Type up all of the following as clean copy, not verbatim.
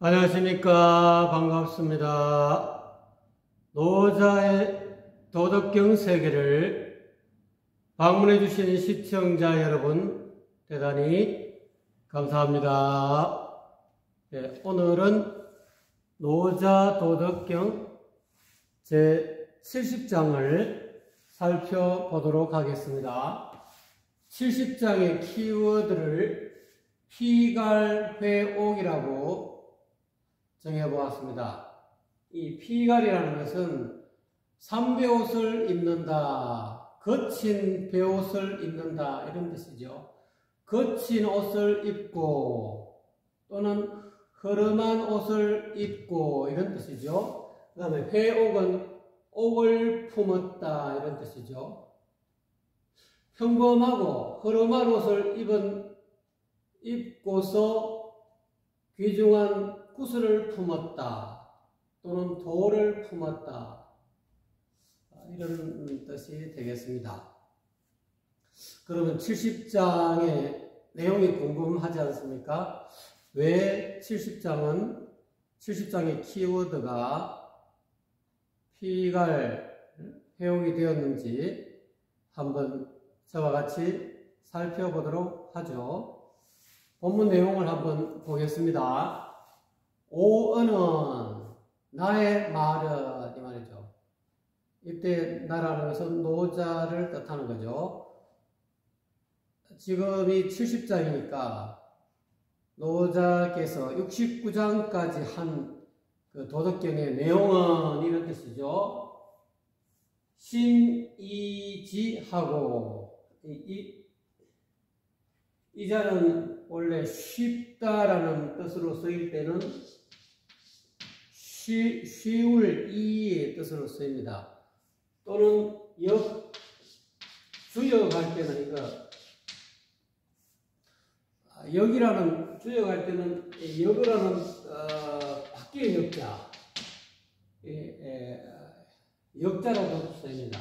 안녕하십니까. 반갑습니다. 노자의 도덕경 세계를 방문해 주신 시청자 여러분 대단히 감사합니다. 네, 오늘은 노자 도덕경 제70장을 살펴보도록 하겠습니다. 70장의 키워드를 피갈회옥이라고 정해보았습니다. 이 피갈이라는 것은 삼배옷을 입는다, 거친 배옷을 입는다 이런 뜻이죠. 거친 옷을 입고 또는 허름한 옷을 입고 이런 뜻이죠. 그 다음에 회옥은 옥을 품었다 이런 뜻이죠. 평범하고 허름한 옷을 입고서 귀중한 구슬을 품었다 또는 돌을 품었다 이런 뜻이 되겠습니다. 그러면 70장의 내용이 궁금하지 않습니까? 왜 70장의 키워드가 피갈 회옥이 되었는지 한번 저와 같이 살펴보도록 하죠. 본문 내용을 한번 보겠습니다. 오언은 나의 말은 이 말이죠. 이때 나라는 것은 노자를 뜻하는 거죠. 지금이 70장이니까 노자께서 69장까지 한 그 도덕경의 내용은 이런 뜻이죠. 심이지하고 이 자는 원래 쉽다라는 뜻으로 쓰일 때는 쉬울 이의 뜻으로 쓰입니다. 또는 주역할 때는 이거 역이라는 주역할 때는 역이라는 바뀌의 역자 역자라고 쓰입니다.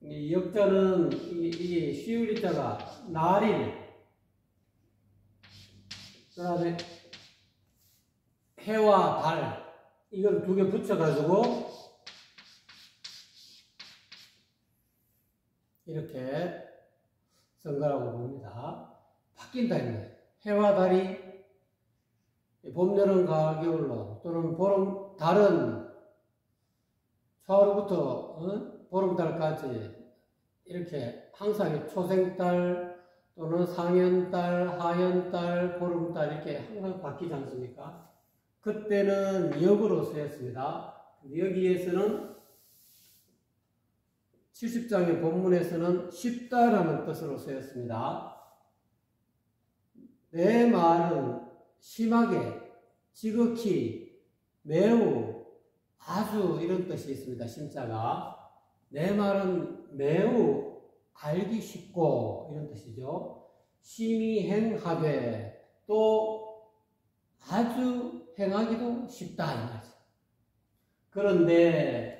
이 역자는 이게 쉬울 이자가 날일 그 다음에 해와 달 이걸 두 개 붙여가지고 이렇게 쓴 거라고 봅니다. 바뀐다 이거예요. 해와 달이 봄, 여름, 가을, 겨울로 또는 달은 초하루부터 보름달까지 이렇게 항상 초생달 또는 상현달, 하현달, 보름달 이렇게 항상 바뀌지 않습니까? 그때는 역으로 쓰였습니다. 여기에서는 70장의 본문에서는 쉽다라는 뜻으로 쓰였습니다. 내 말은 심하게, 지극히, 매우, 아주 이런 뜻이 있습니다. 심자가. 내 말은 매우 알기 쉽고 이런 뜻이죠. 심히 행하되 또 아주 행하기도 쉽다 이 말이죠. 그런데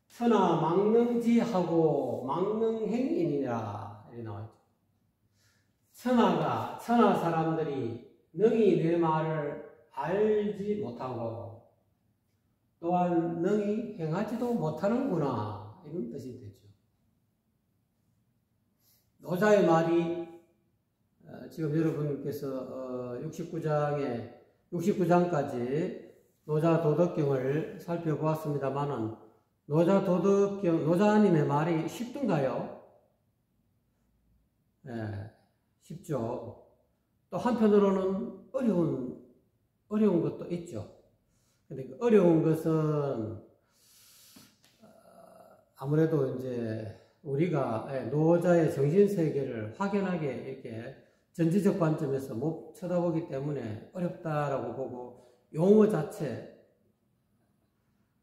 천하 망능지하고 망능행인이라 이렇게 나와있죠. 천하 사람들이 능히 내 말을 알지 못하고 또한 능히 행하지도 못하는구나 이런 뜻이 되죠. 노자의 말이 지금 여러분께서 69장까지 노자 도덕경을 살펴보았습니다만은 노자님의 말이 쉽던가요? 네, 쉽죠. 또 한편으로는 어려운 것도 있죠. 근데 그 어려운 것은 아무래도 이제 우리가 노자의 정신세계를 확연하게 이렇게 전지적 관점에서 못 쳐다보기 때문에 어렵다라고 보고 용어 자체,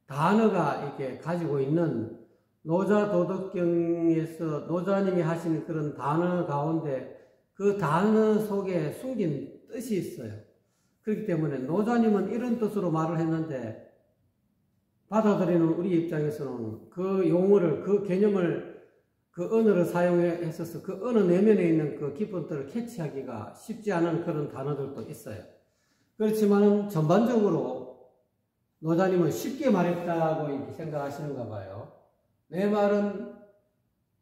단어가 이렇게 가지고 있는 노자 도덕경에서 노자님이 하시는 그런 단어 가운데 그 단어 속에 숨긴 뜻이 있어요. 그렇기 때문에 노자님은 이런 뜻으로 말을 했는데 받아들이는 우리 입장에서는 그 용어를, 그 개념을, 그 언어를 사용해서 그 언어 내면에 있는 그 기법들을 캐치하기가 쉽지 않은 그런 단어들도 있어요. 그렇지만 전반적으로 노자님은 쉽게 말했다고 이렇게 생각하시는가 봐요. 내 말은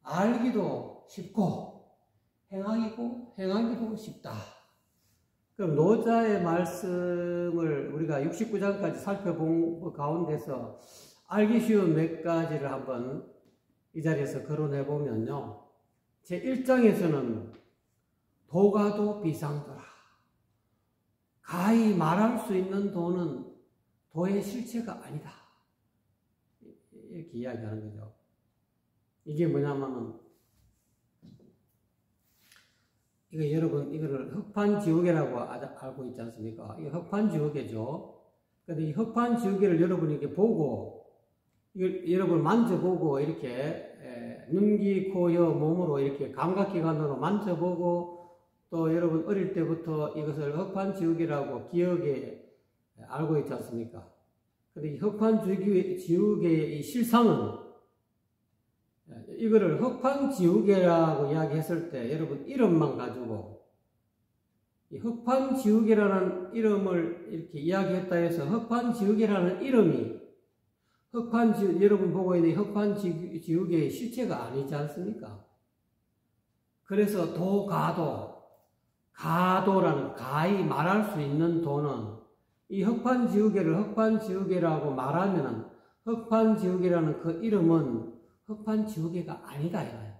알기도 쉽고 행하기도 쉽다. 그럼 노자의 말씀을 우리가 69장까지 살펴본 가운데서 알기 쉬운 몇 가지를 한번 이 자리에서 거론해 보면요. 제1장에서는 도가도 비상도라. 가히 말할 수 있는 도는 도의 실체가 아니다. 이렇게 이야기하는 거죠. 이게 뭐냐면은, 이거 여러분, 이거를 흑판지우개라고 알고 있지 않습니까? 이거 흑판지우개죠. 근데 이 흑판지우개를 여러분이 이렇게 보고, 이걸 여러분 만져보고, 이렇게, 눈, 귀, 코, 여, 몸으로 이렇게 감각기관으로 만져보고, 또 여러분 어릴 때부터 이것을 흑판지우개라고 기억에 알고 있지 않습니까? 근데 이 흑판지우개의 이 실상은, 이거를 흑판지우개라고 이야기했을 때 여러분 이름만 가지고 이 흑판지우개라는 이름을 이렇게 이야기했다 해서 흑판지우개라는 이름이 여러분 보고 있는 흑판지우개의 실체가 아니지 않습니까? 그래서 가도라는 가히 말할 수 있는 도는 이 흑판지우개를 흑판지우개라고 말하면 흑판지우개라는 그 이름은 흑판지우개가 아니다 이거예요.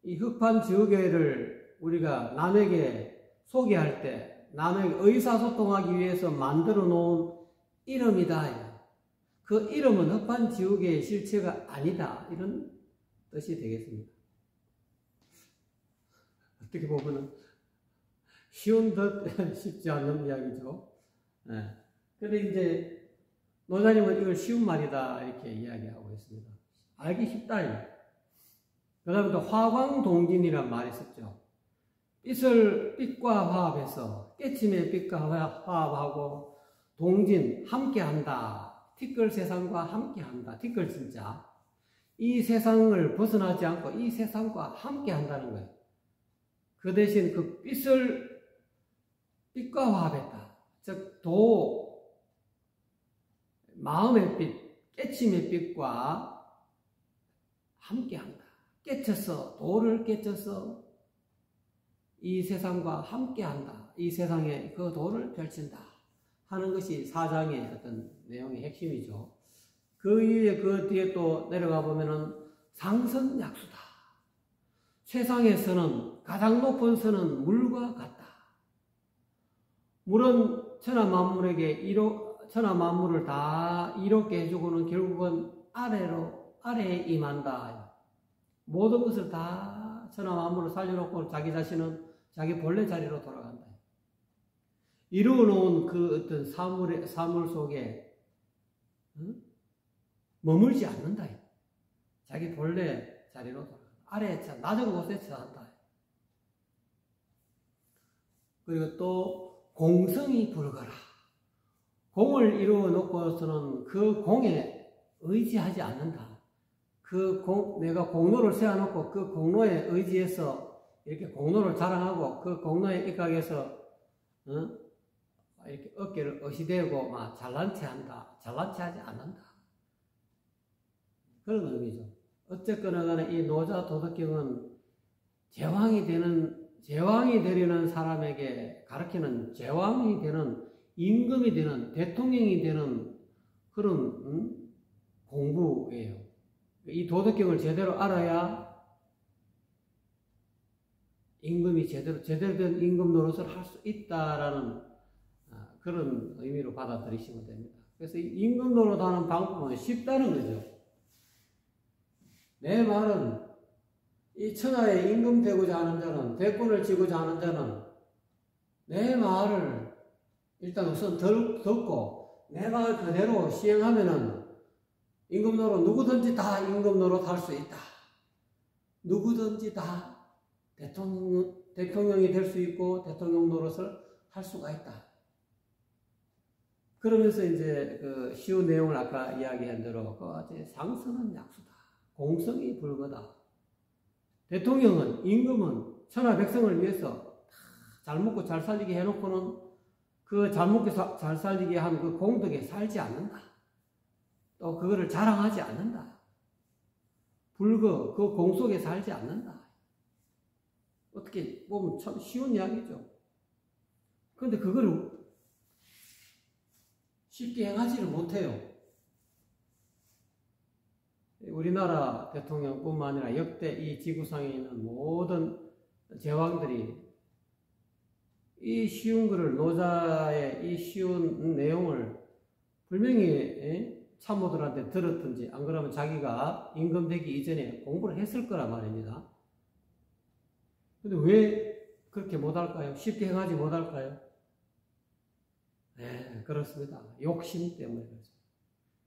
이 흑판지우개를 우리가 남에게 소개할 때 남에게 의사소통하기 위해서 만들어 놓은 이름이다 이거예요. 그 이름은 흑판지우개의 실체가 아니다 이런 뜻이 되겠습니다. 어떻게 보면 쉬운 듯 쉽지 않는 이야기죠. 근데 이제 노자님은 이걸 쉬운 말이다 이렇게 이야기하고 있습니다. 알기 쉽다. 그 다음에 또 화광동진이란 말이 있었죠. 빛과 화합해서 깨침의 빛과 화합하고 동진 함께한다. 티끌 세상과 함께한다. 티끌 진짜 이 세상을 벗어나지 않고 이 세상과 함께한다는 거예요. 그 대신 그 빛과 화합했다. 즉 마음의 빛, 깨침의 빛과 함께한다. 도를 깨쳐서 이 세상과 함께한다. 이 세상에 그 도를 펼친다. 하는 것이 4장의 어떤 내용의 핵심이죠. 그 뒤에 또 내려가 보면은 상선약수다. 세상에서는 가장 높은 선은 물과 같다. 물은 천하 만물을 다 이롭게 해주고는 결국은 아래에 임한다. 모든 것을 다 천하 만물을 살려놓고 자기 자신은 자기 본래 자리로 돌아간다. 이루어놓은 그 어떤 사물 속에 머물지 않는다. 자기 본래 자리로 돌아간다. 아래에 낮은 곳에 처한다. 그리고 또 공성이 불거라. 공을 이루어 놓고서는 그 공에 의지하지 않는다. 내가 공로를 세워놓고 그 공로에 의지해서 이렇게 공로를 자랑하고 그 공로에 입각해서 이렇게 어깨를 어시대고 막 잘난 체 하지 않는다. 그런 의미죠. 어쨌거나 간에 이 노자 도덕경은 제왕이 되려는 사람에게 가르치는 제왕이 되는 임금이 되는 대통령이 되는 그런 공부예요. 이 도덕경을 제대로 알아야 임금이 제대로 된 임금 노릇을 할 수 있다라는 그런 의미로 받아들이시면 됩니다. 그래서 임금 노릇하는 방법은 쉽다는 거죠. 내 말은 이 천하에 임금 되고자 하는 자는, 대권을 쥐고자 하는 자는 내 말을 일단 우선 듣고 내 말 그대로 시행하면은 임금 노릇 누구든지 다 임금 노릇 할 수 있다. 누구든지 다 대통령이 될 수 있고 대통령 노릇을 할 수가 있다. 그러면서 이제 그 쉬운 내용을 아까 이야기한 대로 상선은 약수다. 공성이 불거다. 대통령은 임금은 천하 백성을 위해서 잘 먹고 잘 살리게 해놓고는 그 잘 먹고 잘 살게 한 그 공덕에 살지 않는다. 또 그거를 자랑하지 않는다. 불거 그 공 속에 살지 않는다. 어떻게 보면 참 쉬운 이야기죠. 그런데 그거를 쉽게 행하지를 못해요. 우리나라 대통령뿐만 아니라 역대 이 지구상에 있는 모든 제왕들이 이 쉬운 글을, 노자의 이 쉬운 내용을 분명히 참모들한테 들었든지 안 그러면 자기가 임금되기 이전에 공부를 했을 거란 말입니다. 근데 왜 그렇게 못할까요? 쉽게 행하지 못할까요? 네, 그렇습니다. 욕심 때문에 그렇습니다.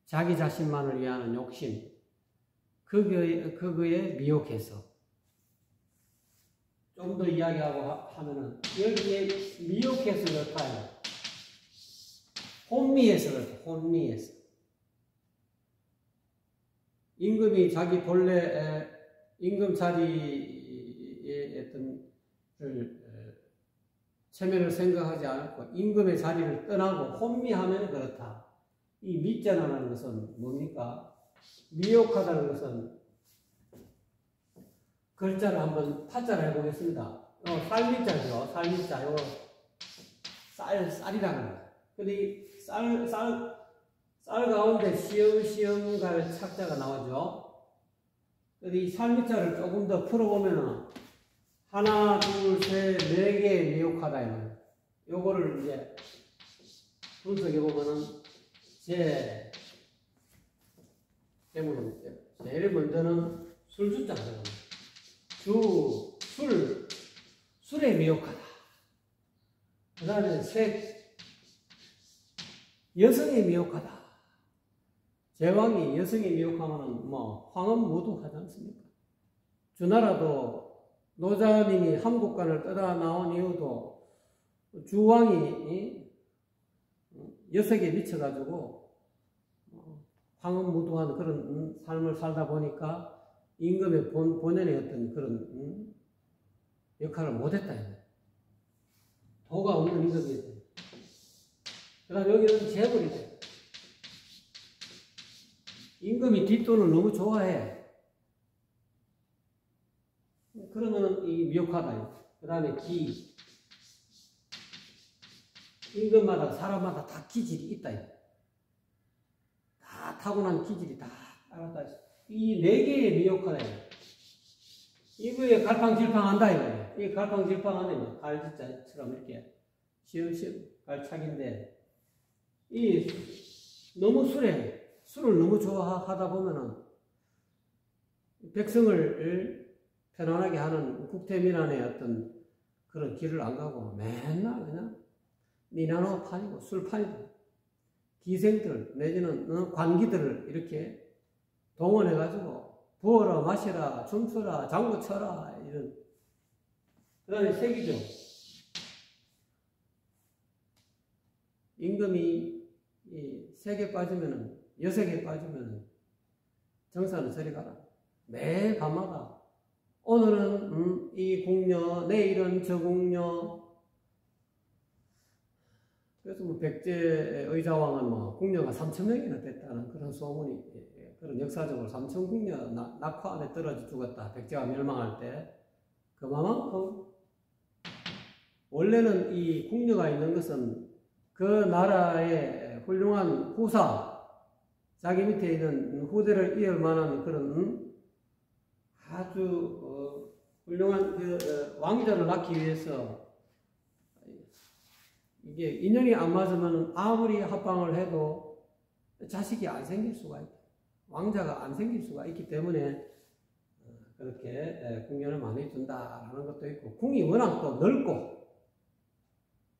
자기 자신만을 위하는 욕심, 그거에 미혹해서. 좀 더 이야기하고 하면은, 여기에 미혹해서 그럴까요? 혼미해서 그럴까요? 혼미해서. 임금이 자기 본래 임금 자리에 어떤 체면을 생각하지 않고 임금의 자리를 떠나고 혼미하면 그렇다. 이 미자라는 것은 뭡니까? 미혹하다는 것은 글자를 한번 타자를 해보겠습니다. 쌀미자죠. 쌀미자. 요거 쌀이라는 거예요. 근데 이 쌀 가운데 시험시험 갈 착자가 나오죠. 근데 이 쌀미자를 조금 더 풀어보면은 하나, 둘, 셋, 네 개의 미혹하다 이거예요. 요거를 이제 분석해보면은 제일 먼저는 술주자가 들어갑니다. 술에 미혹하다. 그 다음에 여성에 미혹하다. 제왕이 여성에 미혹하면은 황혼무도하지 않습니까? 주나라도 노자님이 함국관을 떠나 나온 이유도 주왕이 여성에 미쳐가지고 황혼무도한 그런 삶을 살다 보니까 임금의 본연의 어떤 그런 역할을 못했다. 도가 없는 임금이 돼. 그 다음에 여기는 재물이 돼. 임금이 뒷돈을 너무 좋아해. 그러면 이 미혹하다. 그 다음에 기. 임금마다 사람마다 다 기질이 있다. 다 타고난 기질이 다 따랐다. 이 네 개의 미혹하다. 이거에 갈팡질팡한다 이거예요. 이 갈팡질팡하네. 갈지자처럼 이렇게 시험시험 갈착인데 이 너무 술을 너무 좋아하다 보면은 백성을 편안하게 하는 국태민안의 어떤 그런 길을 안 가고 맨날 그냥 니나노 판이고 술판이고 기생들 내지는 관기들을 이렇게 동원해가지고 부어라 마시라 춤춰라 장구 쳐라 이런. 그 다음에 색이죠. 임금이 이 색에 빠지면은 여색에 빠지면은 정사는 저리 가라. 매 밤마다 오늘은 이 궁녀 내일은 저 궁녀. 그래서 백제 의자왕은 궁녀가 3,000명이나 됐다는 그런 소문이, 그런 역사적으로 3,000궁녀 낙화 안에 떨어져 죽었다. 백제가 멸망할 때. 그만큼 원래는 이 궁녀가 있는 것은 그 나라의 훌륭한 후사, 자기 밑에 있는 후대를 이을 만한 그런 아주 훌륭한 왕자를 낳기 위해서. 이게 인연이 안 맞으면 아무리 합방을 해도 자식이 안 생길 수가 있다. 왕자가 안 생길 수가 있기 때문에 그렇게 궁녀를 많이 준다라는 것도 있고, 궁이 워낙 또 넓고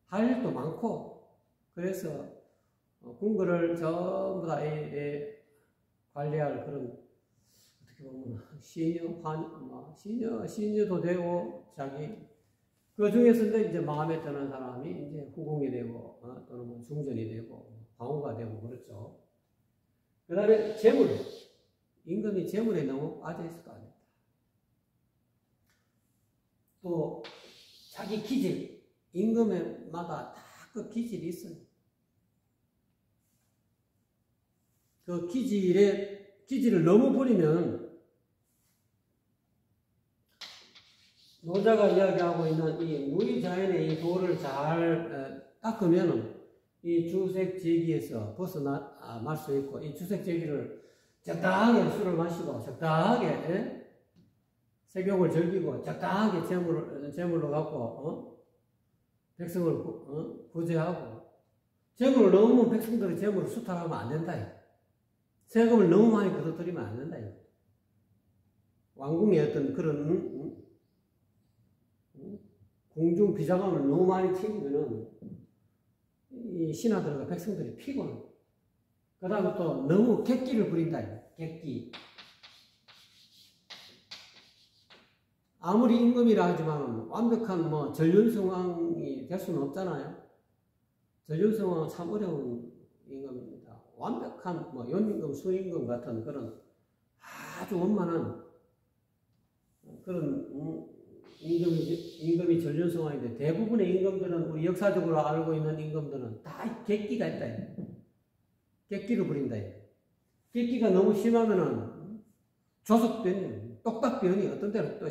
할 일도 많고, 그래서 궁궐을 전부 다 관리할 그런, 어떻게 보면 시녀도 되고, 자기 그 중에서도 이제 마음에 드는 사람이 이제 후궁이 되고, 또는 뭐 중전이 되고, 방후가 되고, 그렇죠. 그 다음에 재물. 임금이 재물에 너무 빠져있어도 안 된다. 또, 자기 기질. 임금마다 다 그 기질이 있어요. 그 기질을 너무 부리면 노자가 이야기하고 있는 이 무의자연의 이 도를 잘 닦으면 이 주색제기에서 벗어날 수 있고, 이 주색제기를 적당하게 술을 마시고 적당하게 색욕을 즐기고 적당하게 재물로 갖고 백성을 구제하고, 재물을 너무 백성들의 재물을 수탈하면 안 된다. 세금을 너무 많이 걷어들이면 안 된다. 왕궁의 어떤 그런 공중 비자금을 너무 많이 챙기면은 이 신하들과 백성들이 피곤해. 그 다음에 또 너무 객기를 부린다. 객기. 아무리 임금이라 하지만 완벽한 전륜성왕이 될 수는 없잖아요. 전륜성왕은 참 어려운 임금입니다. 완벽한 연임금, 순임금 같은 그런 아주 원만한 그런 임금이 전륜성왕인데, 대부분의 임금들은 우리 역사적으로 알고 있는 임금들은 다 객기가 있다. 객기를 부린다. 객기가 너무 심하면은 조석변이, 똑딱변이 어떤 때는 또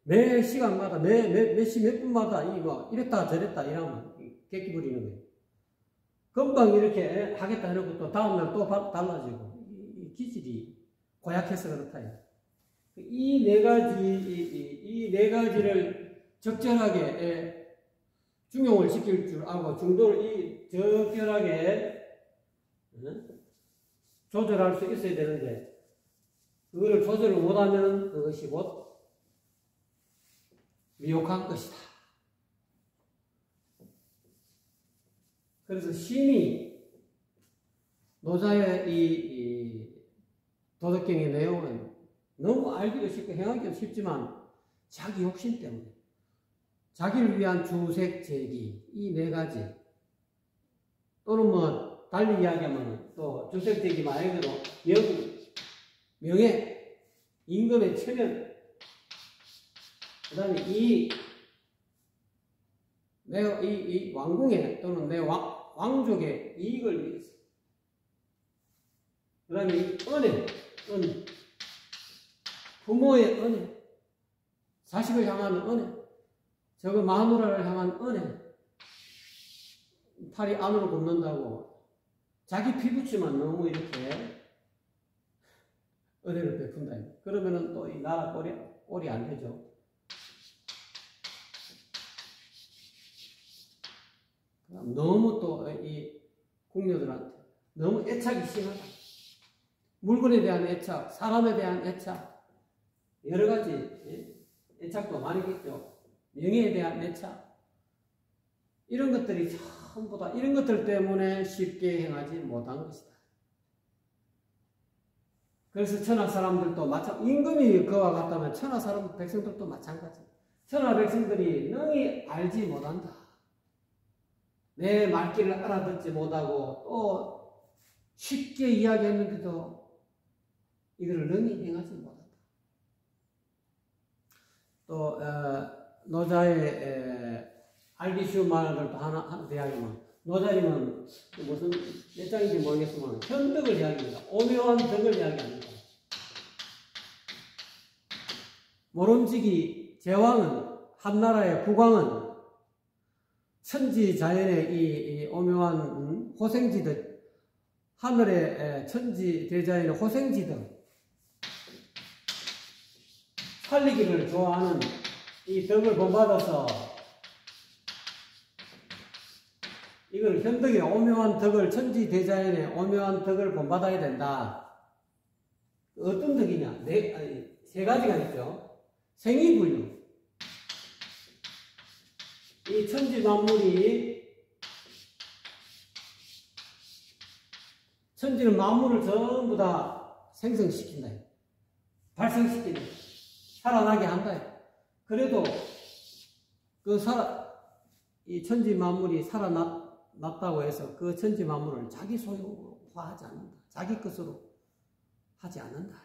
매 시간마다 몇 분마다 이랬다 저랬다 이러면 객기 부리는 거예요. 금방 이렇게 하겠다 해놓고 또 다음날 또 달라지고, 이 기질이 고약해서 그렇다. 이 네 가지를 적절하게 중용을 시킬 줄 알고, 중도를 적절하게 조절할 수 있어야 되는데, 그거를 조절을 못하면 그것이 곧 미혹한 것이다. 그래서 심히 노자의 이 도덕경의 내용은 너무 알기도 쉽고 행하기도 쉽지만 자기 욕심 때문에, 자기를 위한 주색제기 이 네 가지, 또는 달리 이야기하면 또 주색제기 말고도 명예, 임금의 체면, 그 다음에 이 왕궁의 또는 내 왕족의 이익을 위해서, 그 다음에 이 은혜, 부모의 은혜, 자식을 향한 은혜, 저거 마누라를 향한 은혜, 팔이 안으로 굽는다고 자기 피부치만 너무 이렇게 은혜를 베푼다. 그러면은 또 이 나라 꼴이 안 되죠. 너무 또 이 궁녀들한테 너무 애착이 심하다. 물건에 대한 애착, 사람에 대한 애착, 여러 가지 애착도 많이겠죠. 명예에 대한 애착, 이런 것들이 전부 다 이런 것들 때문에 쉽게 행하지 못한 것이다. 그래서 천하 사람들도 임금이 그와 같다면 천하 사람 백성들도 마찬가지. 천하 백성들이 능히 알지 못한다. 내 말귀를 알아듣지 못하고 또 쉽게 이야기했는데도 이거를 능히 행하지 못한다. 또 노자의 알기 쉬운 말을 또 하나 대하면, 노자님은 무슨 몇 장인지 모르겠지만 현덕을 이야기합니다. 오묘한 덕을 이야기합니다. 모름지기 제왕은, 한나라의 국왕은 천지자연의 이 오묘한 호생지들, 하늘의 천지대자연의 호생지들, 살리기를 좋아하는 이 덕을 본받아서 이걸 현덕의 오묘한 덕을, 천지대자연의 오묘한 덕을 본받아야 된다. 어떤 덕이냐? 세 가지가 있죠. 생이불류. 이 천지 만물이, 천지는 만물을 전부 다 생성시킨다. 발생시킨다. 살아나게 한다. 그래도 이 천지 만물이 살아났다고 해서 그 천지 만물을 자기 소유화하지 않는다. 자기 것으로 하지 않는다.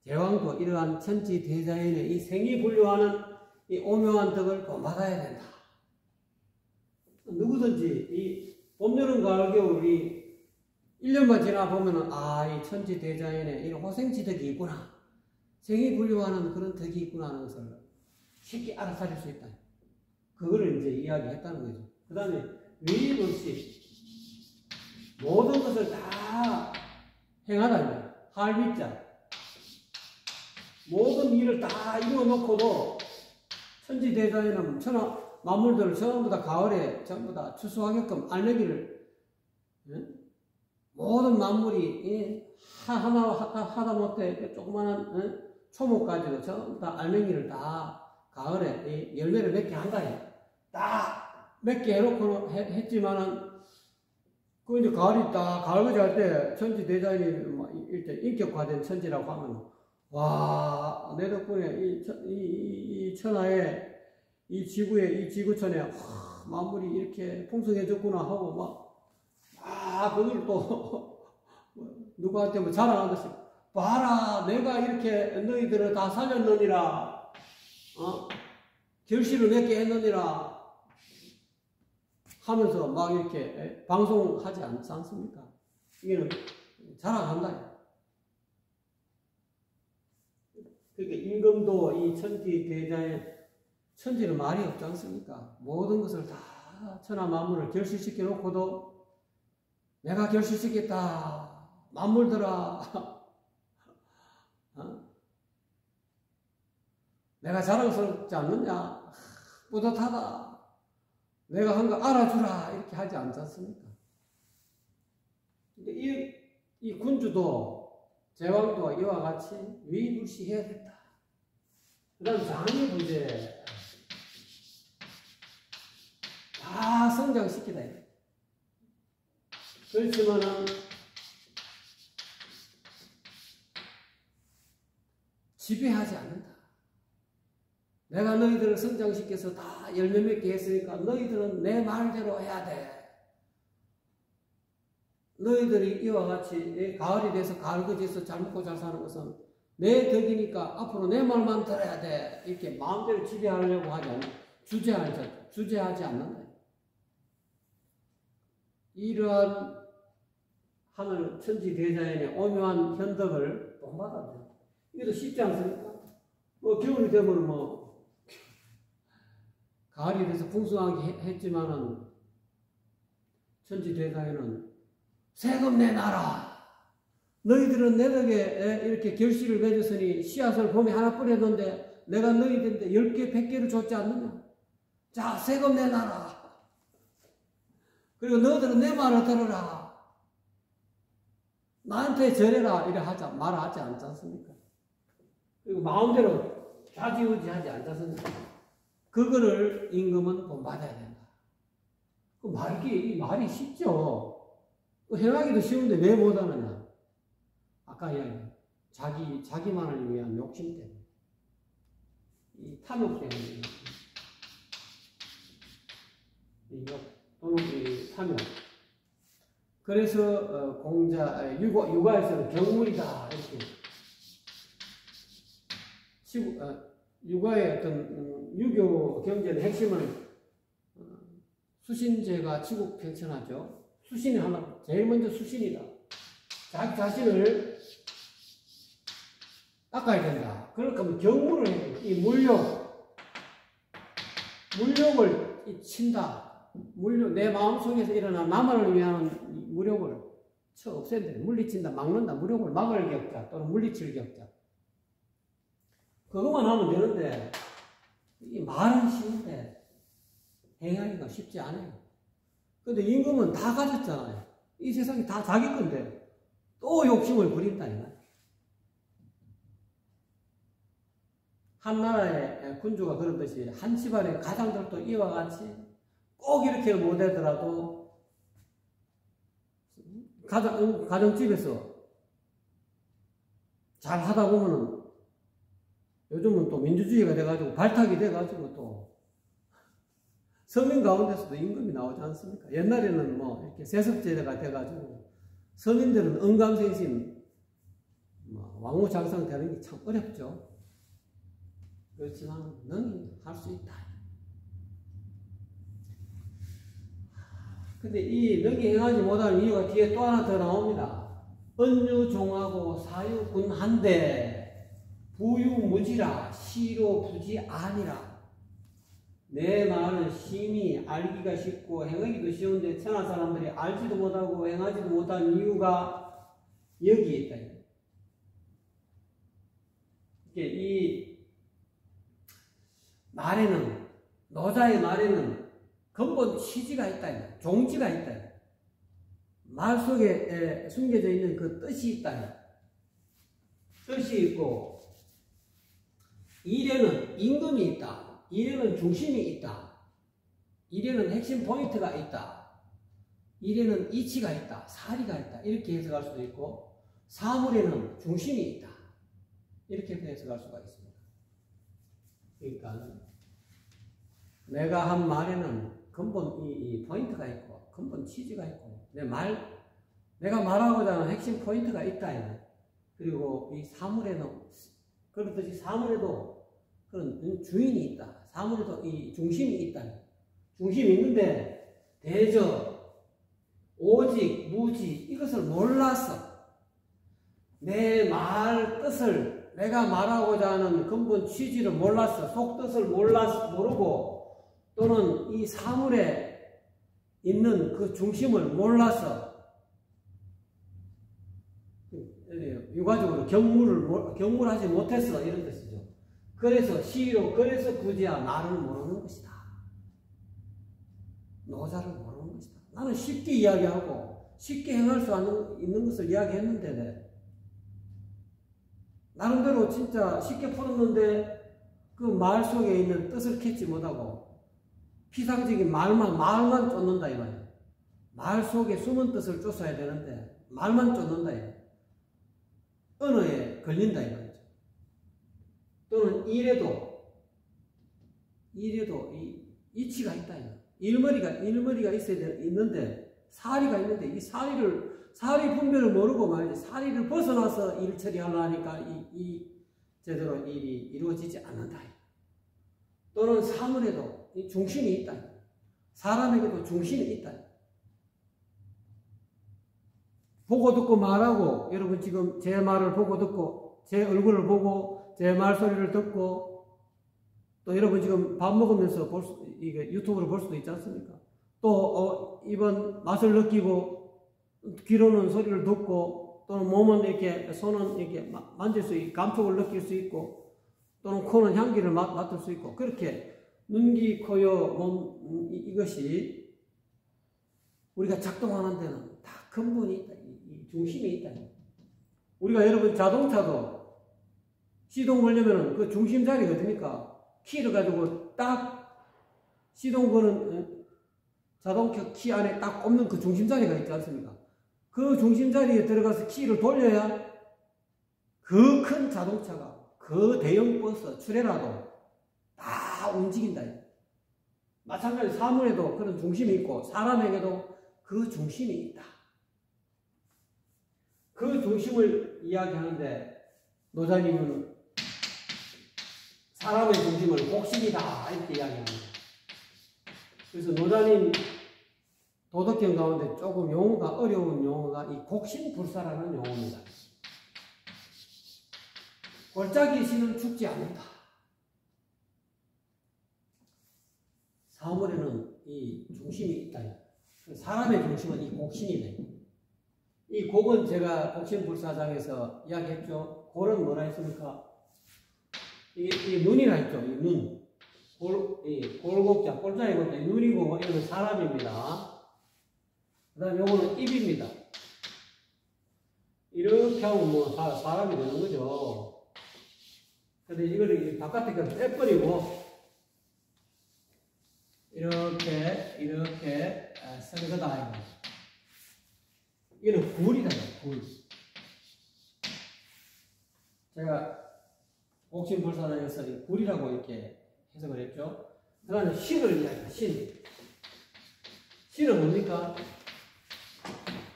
제왕도 이러한 천지 대자연의 이 생이불류하는 이 오묘한 덕을 본받아야 된다. 누구든지 이 봄, 여름, 가을, 겨울 이 1년만 지나 보면은 이 천지 대자연에 이런 호생지덕이 있구나. 생이 분류하는 그런 덕이 있구나 하는 것을 쉽게 알아차릴 수 있다. 그거를 이제 이야기했다는 거죠. 그 다음에 위임 없이 모든 것을 다 행하다. 할미자. 모든 일을 다 이루어 놓고도 천지 대자연은 천하 만물들을 전부 다 가을에 전부 다 추수하게끔 알내기를 모든 만물이 하다 못해 조그마한 초목까지도 전부 다 알맹이를 다 가을에 열매를 맺게 한다. 딱 몇 개 해놓고 했지만은 그 이제 가을이 딱 가을거지 할 때 천지 대자연이 일단 인격화된 천지라고 하면 와, 내 덕분에 이 천하에 이 지구에 이 지구촌에 만물이 이렇게 풍성해졌구나 하고 그걸 또 누구한테 뭐 자랑하듯이 봐라 내가 이렇게 너희들을 다 살렸느니라 결실을 맺게 했느니라 하면서 막 이렇게 방송하지 않지 않습니까? 이게는 자랑한다. 그러니까 임금도 이 천지 대자연 천지는 말이 없지 않습니까? 모든 것을 다 천하 만물을 결실시켜 놓고도 내가 결실시켰다. 만물들아. 내가 자랑스럽지 않느냐? 뿌듯하다. 내가 한 거 알아주라. 이렇게 하지 않지 않습니까? 이 군주도 제왕도 이와 같이 위불시해야 된다. 그 다음 장애 문제. 다 성장시키다. 그렇지만은 지배하지 않는다. 내가 너희들을 성장시켜서 다 열매 맺게 했으니까 너희들은 내 말대로 해야 돼. 너희들이 이와 같이 가을이 돼서 가을거지에서 잘 먹고 잘 사는 것은 내 덕이니까 앞으로 내 말만 들어야 돼. 이렇게 마음대로 지배하려고 하지 않는다. 주제하지 않는다. 이러한 하늘 천지 대자연의 오묘한 현덕을 본받아야 돼. 이것도 쉽지 않습니까? 겨울이 되면 가을이 돼서 풍성하게 했지만은 천지 대자연은 세금 내놔라. 너희들은 내 덕에 이렇게 결실을 맺었으니 씨앗을 봄에 하나 뿌렸는데 내가 너희들한테 10개, 100개를 줬지 않느냐? 자, 세금 내놔라. 그리고 너희들은 내 말을 들어라. 나한테 절해라. 이래 말하지 않지 않습니까? 그리고 마음대로 좌지우지하지 않지 않습니까? 그거를 임금은 본받아야 된다. 이 말이 쉽죠? 행하기도 쉬운데 왜 못하느냐? 아까 이야기한 자기만을 위한 욕심 때문에. 이 탐욕 때문에. 또는 이 탐욕. 그래서 육아에서는 경물이다. 이렇게. 육아의 어떤 유교 경제의 핵심은 수신제가 치국평천하죠. 수신이 하나, 제일 먼저 수신이다. 자기 자신을 닦아야 된다. 그러니까 경물을 해야 돼. 이 물욕을 친다. 내 마음속에서 일어난 나만을 위한 무력을 쳐 없앤다. 물리친다, 막는다. 무력을 막을 격자 또는 물리칠 격자. 그것만 하면 되는데 이 말은 쉬운데 행하기가 쉽지 않아요. 근데 임금은 다 가졌잖아요. 이 세상이 다 자기 건데 또 욕심을 부린다. 한 나라의 군주가 그러듯이 한 집안의 가장들도 이와 같이 꼭 이렇게 못하더라도 가정집에서 잘 하다 보면은 요즘은 또 민주주의가 돼가지고 발탁이 돼가지고 또 서민 가운데서도 임금이 나오지 않습니까? 옛날에는 이렇게 세습제가 돼가지고 서민들은 언감생심 왕후장상 되는 게 참 어렵죠. 그렇지만 너는 할 수 있다. 근데 이 능히 행하지 못하는 이유가 뒤에 또 하나 더 나옵니다. 언유종하고 사유군한데 부유무지라 시로부지 아니라. 내 말은 심히 알기가 쉽고 행하기도 쉬운데 천하 사람들이 알지도 못하고 행하지도 못하는 이유가 여기에 있다. 이 말에는, 노자의 말에는 근본 취지가 있다. 종지가 있다. 말 속에 숨겨져 있는 그 뜻이 있다. 뜻이 있고, 일에는 임금이 있다. 일에는 중심이 있다. 일에는 핵심 포인트가 있다. 일에는 이치가 있다. 사리가 있다. 이렇게 해석할 수도 있고, 사물에는 중심이 있다. 이렇게 해석할 수가 있습니다. 그러니까 내가 한 말에는 근본 이 포인트가 있고, 근본 취지가 있고, 내가 말하고자 하는 핵심 포인트가 있다. 그리고 이 사물에는, 그렇듯이 사물에도 그런 주인이 있다. 사물에도 이 중심이 있다. 중심이 있는데, 대저, 오직, 무지, 이것을 몰라서 내 말 뜻을, 내가 말하고자 하는 근본 취지를 몰라서, 속뜻을 모르고, 또는 이 사물에 있는 그 중심을 몰라서, 유가적으로 경물하지 못했어. 이런 뜻이죠. 그래서 시로, 그래서 그지야 나를 모르는 것이다. 노자를 모르는 것이다. 나는 쉽게 이야기하고 쉽게 행할 수 있는 것을 이야기했는데 나름대로 진짜 쉽게 풀었는데 그 말 속에 있는 뜻을 캐치 못하고 피상적인 말만 쫓는다 이 말이야. 말 속에 숨은 뜻을 쫓아야 되는데 말만 쫓는다 이 말이야. 언어에 걸린다 이 말이죠. 또는 일에도 이 이치가 있다. 일머리가 있는데, 사리가 있는데, 이 사리 분별을 모르고 말이지, 사리를 벗어나서 일 처리하려니까 제대로 일이 이루어지지 않는다. 또는 사물에도 이 중심이 있다. 사람에게도 중심이 있다. 보고 듣고 말하고, 여러분 지금 제 말을 보고 듣고, 제 얼굴을 보고, 제 말소리를 듣고, 또 여러분 지금 밥 먹으면서 이게 유튜브로 볼 수도 있지 않습니까? 또, 입은 맛을 느끼고, 귀로는 소리를 듣고, 또는 몸은 이렇게, 손은 이렇게 만질 수 있고, 감촉을 느낄 수 있고, 또는 코는 향기를 맡을 수 있고, 그렇게 눈, 귀, 코, 여, 몸, 이것이 우리가 작동하는 데는 다 근본이 있다. 이 중심이 있다. 우리가 여러분 자동차도 시동 걸려면 그 중심 자리가 어딥니까? 키를 가지고 딱 시동 거는 자동차 키 안에 딱 꼽는 그 중심 자리가 있지 않습니까? 그 중심 자리에 들어가서 키를 돌려야 그 큰 자동차가 그 대형 버스 출애라도 다 움직인다. 마찬가지로 사물에도 그런 중심이 있고 사람에게도 그 중심이 있다. 그 중심을 이야기하는데 노자님은 사람의 중심을 곡신이다 이렇게 이야기합니다. 그래서 노자님 도덕경 가운데 조금 용어가 어려운 용어가 이 곡신불사라는 용어입니다. 골짜기 신은 죽지 않는다. 사물에는 이 중심이 있다. 사람의 중심은 이 곡신이네. 이 곡은 제가 곡신불사장에서 이야기했죠. 골은 뭐라 했습니까? 이 눈이라 했죠. 이 눈. 골곡자, 골자의 골자, 이 눈이고, 이거는 사람입니다. 그 다음에 요거는 입입니다. 이렇게 하면 뭐 사람이 되는 거죠. 근데 이거를 바깥에 빼버리고, 이렇게 쓰는 거다. 이거는 굴이다. 굴. 제가 옥신불사장에서 굴이라고 이렇게 해석을 했죠. 그 다음에 신을 이야기합니다. 신은 뭡니까?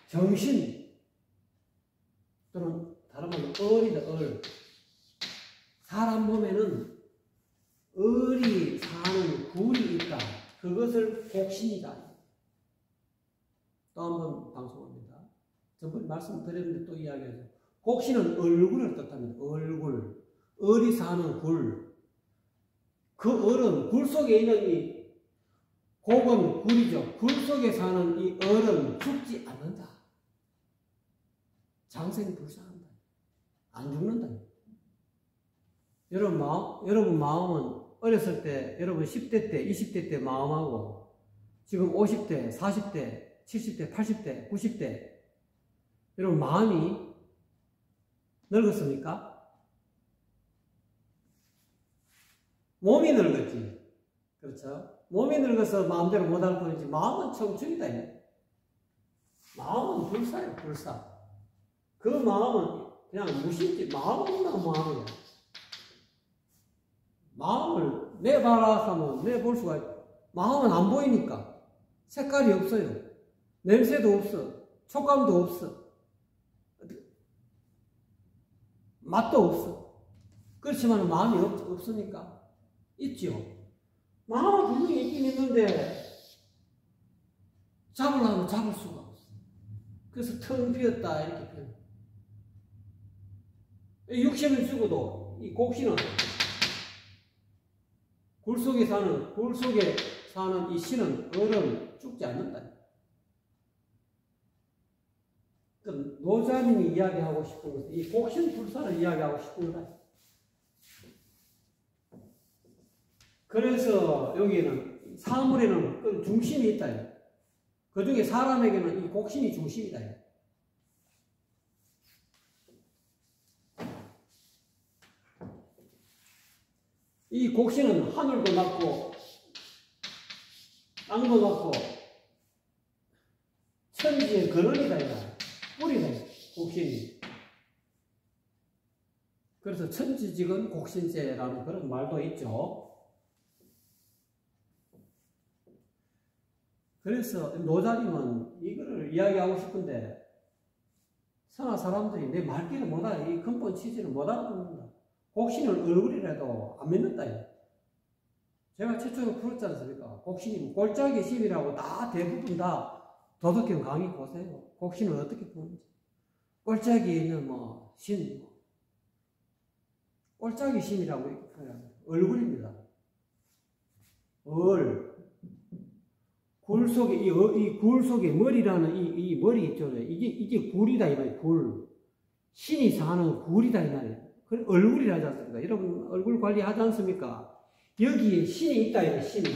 정신 또는 다른 말로 을이다. 을. 사람 몸에는 을이 사는 굴이 있다. 그것을 곡신이다. 또 한 번 방송합니다. 전번에 말씀드렸는데 또 이야기하죠. 곡신은 얼굴을 뜻합니다. 얼굴. 을이 사는 굴. 그 을은 굴 속에 있는 이 곡은 굴이죠. 굴 속에 사는 이 을은 죽지 않는다. 장생불사한다. 안 죽는다. 여러분 마음은 어렸을 때, 여러분 10대 때, 20대 때 마음하고 지금 50대, 40대, 70대, 80대, 90대 여러분 마음이 늙었습니까? 몸이 늙었지. 그렇죠? 몸이 늙어서 마음대로 못할 뿐이지 마음은 청춘이다. 마음은 불사예요. 불사. 그 마음은 그냥 무심지. 마음은 마음이야. 마음을 내봐라 하면 내볼 수가 있고 마음은 안 보이니까 색깔이 없어요. 냄새도 없어. 촉감도 없어. 맛도 없어. 그렇지만 마음이 없으니까 있죠. 마음은 분명히 있긴 있는데 잡으려면 잡을 수가 없어. 그래서 텅 비었다 이렇게 표현해. 육신을 죽어도 이 곡신은 굴 속에 사는 이 신은 을은 죽지 않는다. 그러니까 노자님이 이야기하고 싶은 것은 이 곡신 불사를 이야기하고 싶은 거다. 그래서 여기는 사물에는 그 중심이 있다. 그 중에 사람에게는 이 곡신이 중심이다. 이 곡신은 하늘도 낳고 땅도 낳고 천지의 근원이다. 뿌리다. 곡신이. 그래서 천지직은 곡신제라는 그런 말도 있죠. 그래서 노자님은 이거를 이야기하고 싶은데 선한 사람들이 내 말귀를 못하고 이 근본 취지를 못 알아듣는다. 곡신은 얼굴이라도 안 믿는다. 제가 최초로 풀었지 않습니까? 곡신이 골짜기 신이라고 다 대부분 다 도덕경 강의 보세요. 곡신을 어떻게 푸는지. 골짜기에 있는 신, 골짜기 신이라고 이렇게 표현합니다. 얼굴입니다. 굴 속에, 이 굴 속에 머리라는 이 머리 있죠. 이게 굴이다, 이 말이에요. 굴. 신이 사는 굴이다, 이 말이에요. 그 얼굴이라 하지 않습니까? 여러분, 얼굴 관리하지 않습니까? 여기에 신이 있다, 이 신이.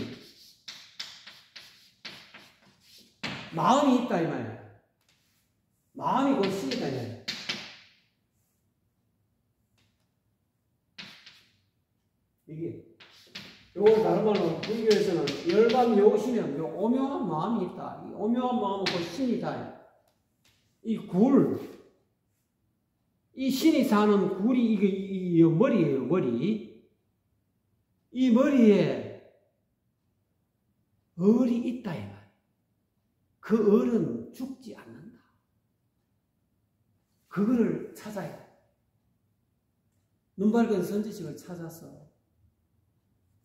마음이 있다, 이 말이에요. 마음이 곧 신이다, 이 말이에요. 이게. 요걸 다른 말로 불교에서는 열반여신이라는 오묘한 마음이 있다. 이 오묘한 마음은 곧 신이다. 이 굴, 이 신이 사는 굴이 이 머리예요. 머리. 이 머리에 을이 있다 이 말. 그 을은 죽지 않는다. 그거를 찾아야 돼. 눈 밝은 선지식을 찾아서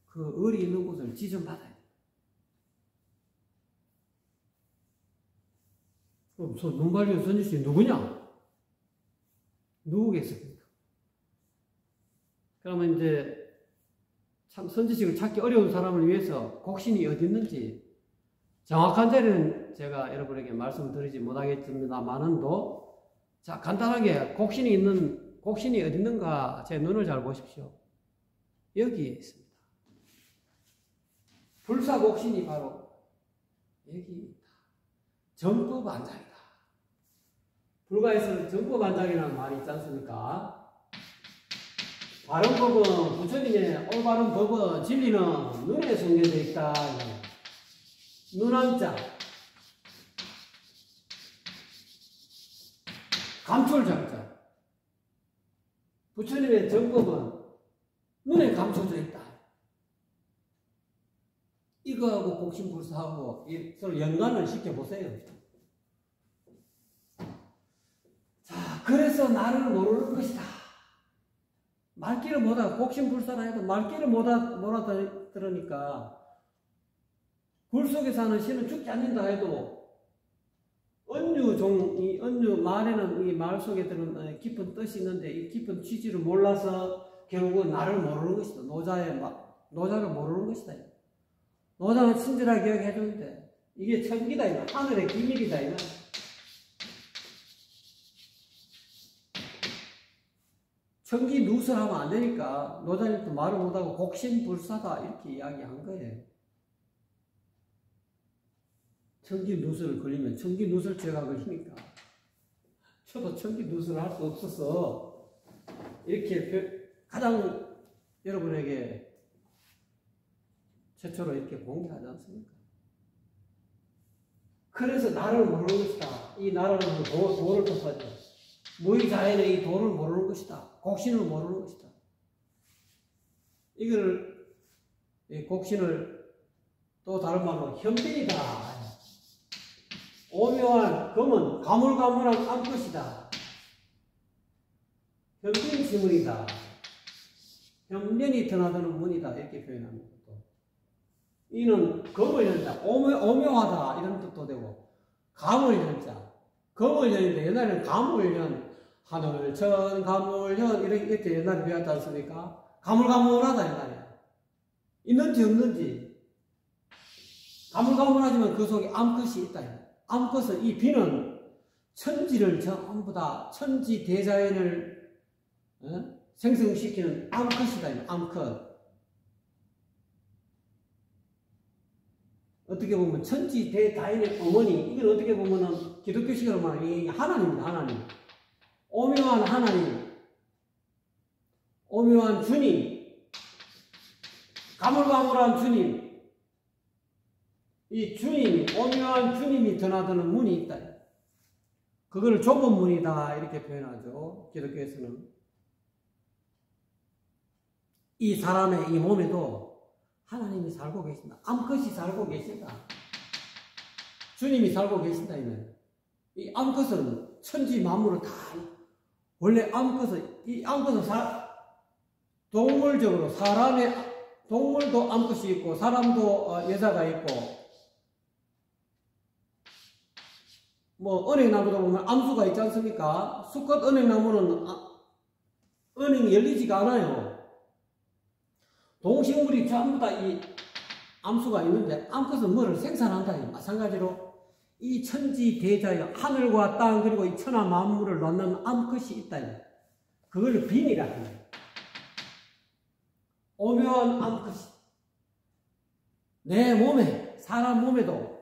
그 을이 있는 곳을 지정받아야 돼. 그럼 눈 밝은 선지식이 누구냐? 누구겠습니까? 그러면 이제 참 선지식을 찾기 어려운 사람을 위해서 곡신이 어디 있는지 정확한 자리는 제가 여러분에게 말씀드리지 못하겠습니다만은도 자 간단하게 곡신이 어디 있는가 제 눈을 잘 보십시오. 여기에 있습니다. 불사곡신이 바로 여기 있다. 정법안장이다. 불가에서는 정법안장이라는 말이 있지 않습니까? 바른 법은 부처님의 올바른 법은 진리는 눈에 숨겨져 있다. 눈한자 감출장자 부처님의 정법은 눈에 감춰져 있다. 이거하고 곡신불사하고 서로 연관을 시켜보세요. 자, 그래서 나를 모르는 것이다. 말귀를 못하고 곡신불사라 해도 말귀를 못 알아들으니까 굴 속에 사는 신은 죽지 않는다 해도 이 언유 말에는 이 말 속에 들은 깊은 뜻이 있는데 이 깊은 취지를 몰라서 결국은 나를 모르는 것이다. 노자를 모르는 것이다. 노자는 친절하게 이야기해주는데 이게 천기다 이거. 하늘의 기밀이다 이거. 천기 누설하면 안 되니까 노자님도 말을 못하고 곡신불사다 이렇게 이야기한 거예요. 천기 누설 걸리면 천기 누설죄가 걸리니까 저도 천기 누설을 할 수 없어서 이렇게 가장 여러분에게 최초로 이렇게 공개하지 않습니까? 그래서 나를 모르는 것이다. 이 나라는 도를 뜻하죠. 무의자연의 이 도를 모르는 것이다. 곡신을 모르는 것이다. 이 곡신을 또 다른 말로 현빈이다. 오묘한 검은 가물가물한 암컷이다. 현빈 지문이다. 현변이 드나드는 문이다. 이렇게 표현합니다. 이는 검을 연자, 오묘하다 이런 뜻도 되고 감을 연자, 검을 연인데 옛날에는 감을 연, 하늘천 가물현 이렇게 옛날에 배웠지 않습니까? 가물가물하다 옛날에 있는지 없는지 가물가물하지만 그 속에 암컷이 있다. 암컷은 이 비는 천지를 전부 다 천지 대자연을 생성시키는 암컷이다. 암컷. 어떻게 보면 천지 대자연의 어머니, 이건 어떻게 보면은 기독교식으로 말하면 하나님입니다. 하나님. 오묘한 하나님, 오묘한 주님, 가물가물한 주님, 이 주님이, 오묘한 주님이 드나드는 문이 있다. 그걸 좁은 문이다 이렇게 표현하죠. 기독교에서는. 이 사람의 이 몸에도 하나님이 살고 계신다. 암컷이 살고 계신다. 주님이 살고 계신다. 이 암컷은 천지 만물을 다, 원래 이 암컷은 동물적으로 동물도 암컷이 있고 사람도 여자가 있고 뭐 은행나무도 보면 암수가 있지 않습니까? 수컷 은행나무는 은행이 열리지가 않아요. 동식물이 전부 다 이 암수가 있는데 암컷은 뭐를 생산한다. 마찬가지로 이 천지 대자연, 하늘과 땅 그리고 이 천하 만물을 낳는 암컷이 있다. 그걸 빈이라 합니다. 오묘한 암컷이 내 몸에, 사람 몸에도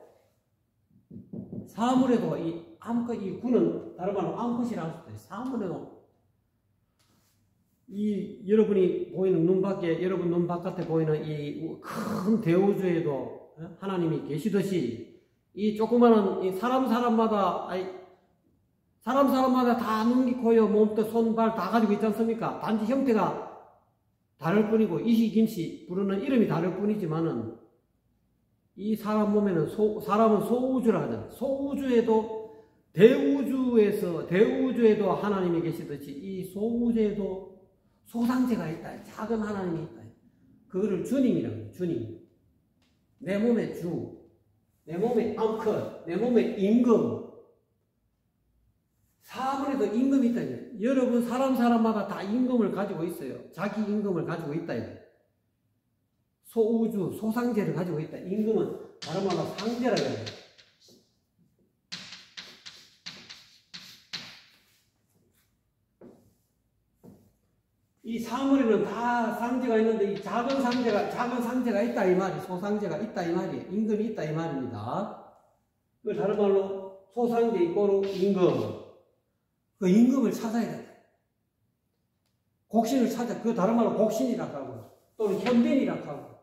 사물에도 이 암컷, 이 구는 다른 말로 암컷이라고 할 수도 있어요. 사물에도 이 여러분이 보이는 여러분 눈 바깥에 보이는 이 큰 대우주에도 하나님이 계시듯이 이 조그마한 이 사람마다 다 눈, 귀, 코, 몸도 손, 발 다 가지고 있지 않습니까? 단지 형태가 다를 뿐이고 이시김씨 부르는 이름이 다를 뿐이지만은 이 사람 몸에는 사람은 소우주라 하잖아요. 소우주에도 대우주에도 하나님이 계시듯이 이 소우주에도 소상제가 있다. 작은 하나님이 있다. 그거를 주님이라고 해요. 주님. 내 몸의 주, 내 몸의 암컷, 내 몸의 임금. 사물에도 임금이 있다. 여러분 사람마다 다 임금을 가지고 있어요. 자기 임금을 가지고 있다. 소우주, 소상제를 가지고 있다. 임금은 다른 말로 상제라고 해요. 이 사물에는 다 상제가 있는데 이 작은 상제가 있다 이 말이, 소상제가 있다 이 말이에요. 임금이 있다 이 말입니다. 그 다른 말로 소상제 이꼬르 임금. 그 임금을 찾아야 된다. 곡신을 찾아. 그 다른 말로 곡신이라고 하고 또는 현빈이라고 하고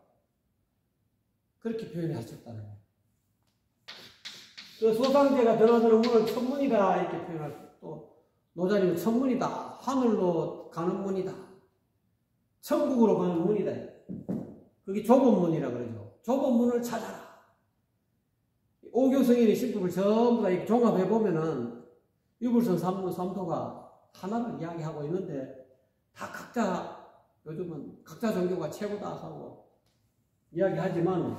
그렇게 표현하셨다는 거예요. 그 소상제가 드나드는 문을 천문이다 이렇게 표현하고 또 노자님은 천문이다. 하늘로 가는 문이다. 천국으로 가는 문이다. 그게 좁은 문이라 그러죠. 좁은 문을 찾아라. 오교성인의 신법을 전부 다 종합해 보면은 유불선 삼도가 하나를 이야기하고 있는데 다 요즘은 각자 종교가 최고다 하고 이야기하지만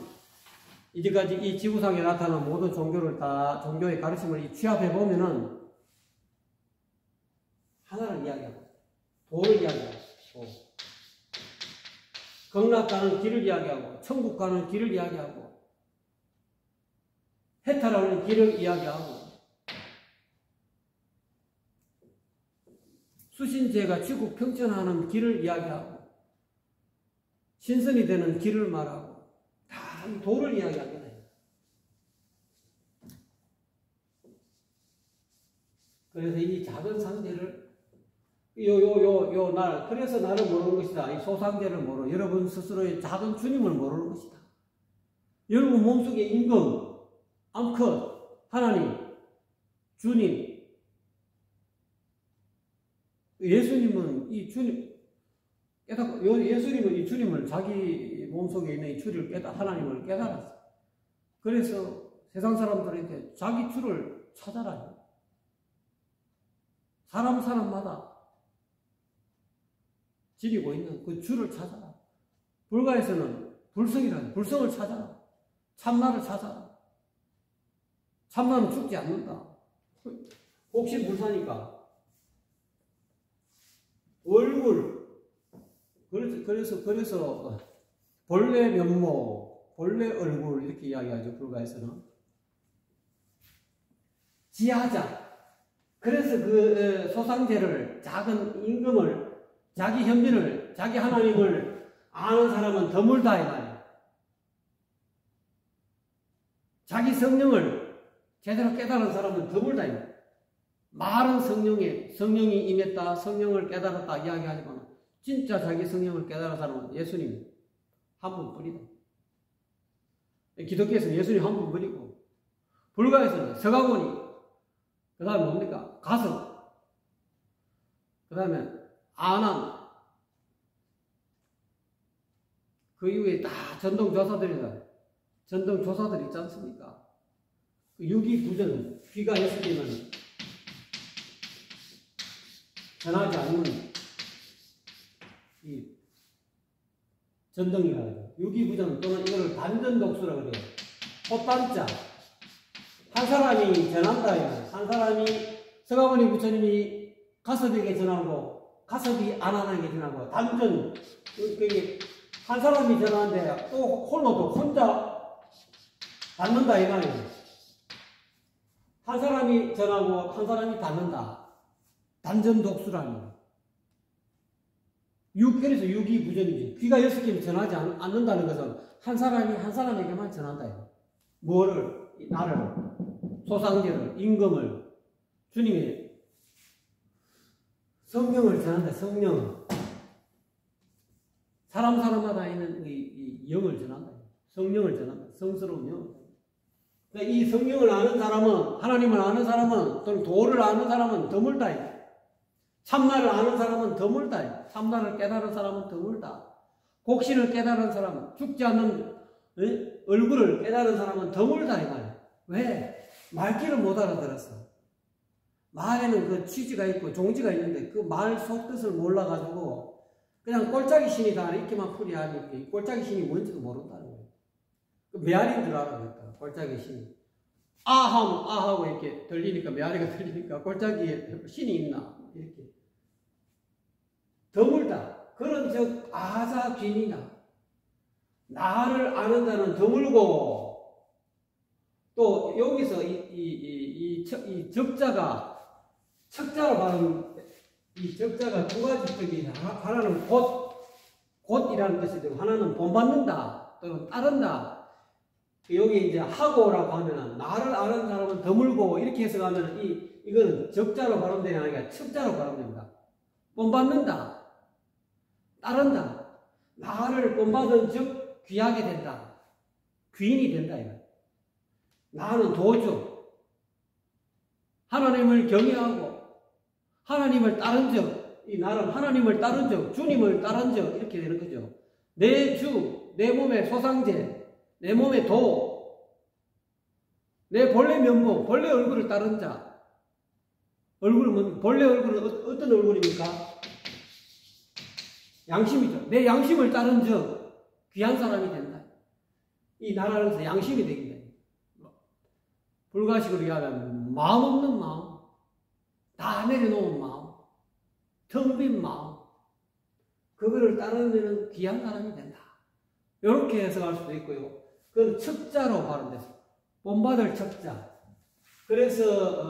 이제까지 이 지구상에 나타난 모든 종교를 다, 종교의 가르침을 취합해 보면은, 하나를 이야기하고, 도를 이야기하고, 극락 가는 길을 이야기하고, 천국 가는 길을 이야기하고, 해탈하는 길을 이야기하고, 수신제가 지구 평천하는 길을 이야기하고, 신선이 되는 길을 말하고, 다 이 도를 이야기하게 돼요. 그래서 이 작은 상제를 그래서 나를 모르는 것이다. 이 소상제를 모르고 여러분 스스로의 작은 주님을 모르는 것이다. 여러분 몸속에 임금, 암컷, 하나님, 주님, 예수님은 이 주님 깨닫고, 예수님은 이 주님을 자기 몸속에 있는 이 주를 하나님을 깨달았어요. 그래서 세상 사람들한테 자기 주를 찾아라. 사람마다 지니고 있는 그 주를 찾아라. 불가에서는 불성을 찾아라. 참나를 찾아라. 참나는 죽지 않는다. 혹시 불사니까. 얼굴. 그래서 본래 면모, 본래 얼굴 이렇게 이야기하죠. 불가에서는. 지하자. 그래서 그 소상제를, 작은 임금을, 자기 현빈을, 자기 하나님을 아는 사람은 드물다 이 말이에요. 자기 성령을 제대로 깨달은 사람은 드물다 이 말이에요. 말은 성령이 임했다, 성령을 깨달았다 이야기하지만 진짜 자기 성령을 깨달은 사람은 예수님 한 분뿐이다. 기독교에서는 예수님 한 분뿐이고, 불가에서는 서가모니, 그 다음에 뭡니까? 가서, 그 다음에 아남, 그 이후에 다 전동조사들이 있지 않습니까? 그 유기구전, 귀가 했으면 전하지 않는 이 전등이라고 해요. 유기구전 또는 이거를 단전독수라고 그래요. 꽃단자. 한 사람이 전한다. 한 사람이 서가모니 부처님이 가섭에게 전하고 가섭이 아난에게 전하고 단전. 한 사람이 전하는데 또 홀로도 혼자 받는다 이 말이에요. 한 사람이 전하고 한 사람이 받는다. 단전독수라는. 그래서 유기부전이지. 귀가 6개면 전하지 않는다는 것은 한 사람에게만 전한다. 뭐를? 나를, 소상제를, 임금을, 주님의 성령을 전한다. 성령. 사람마다 있는 이 영을 전한다. 성령을 전한다. 성스러운 영. 그러니까 이 성령을 아는 사람은, 하나님을 아는 사람은, 또는 도를 아는 사람은 드물다. 참나를 아는 사람은 드물다. 참나를 깨달은 사람은 드물다. 곡신을 깨달은 사람은, 죽지 않는 얼굴을 깨달은 사람은 드물다 이 말이야. 왜? 말귀를 못 알아들었어. 말에는 그 취지가 있고 종지가 있는데 그 말 속뜻을 몰라가지고 그냥 꼴짝이 신이다 이렇게만 풀이하니까 이 꼴짝이 신이 뭔지도 모른다는 거예요. 그 메아리인 줄 알았다. 꼴짝이 신이. 아하면 아하고 이렇게 들리니까, 메아리가 들리니까 꼴짝이에 신이 있나 이렇게. 드물다. 그런 즉 아자 귀니나. 나를 아는 자는 드물고, 또 여기서 이 적자가, 척자로 말하는 이 적자가 두 가지 뜻이, 하나는 곧이라는 뜻이 되고, 하나는 본받는다, 또는 따른다. 여기 이제 하고라고 하면은, 나를 아는 사람은 드물고, 이렇게 해석하면 이거는 적자로 발음되는 게 아니라 척자로 발음됩니다. 본받는다, 따른다. 나를 본받은 즉 귀하게 된다. 귀인이 된다. 이거. 나는 도죠. 하나님을 경외하고 하나님을 따른 즉, 이 나는 하나님을 따른 즉, 주님을 따른 즉 이렇게 되는 거죠. 내 주, 내 몸의 소상제, 내 몸의 도, 내 본래 면모, 본래 얼굴을 따른 자. 얼굴은 본래 얼굴은 어떤 얼굴입니까? 양심이죠. 내 양심을 따른 즉 귀한 사람이 된다. 이 나라에서 양심이 되기 때문에. 불가식으로 이야기하면 마음 없는 마음, 다 내려놓은 마음, 텅 빈 마음, 그거를 따르면 귀한 사람이 된다. 이렇게 해석할 수도 있고요. 그건 척자로 발음됐습니다. 본받을 척자. 그래서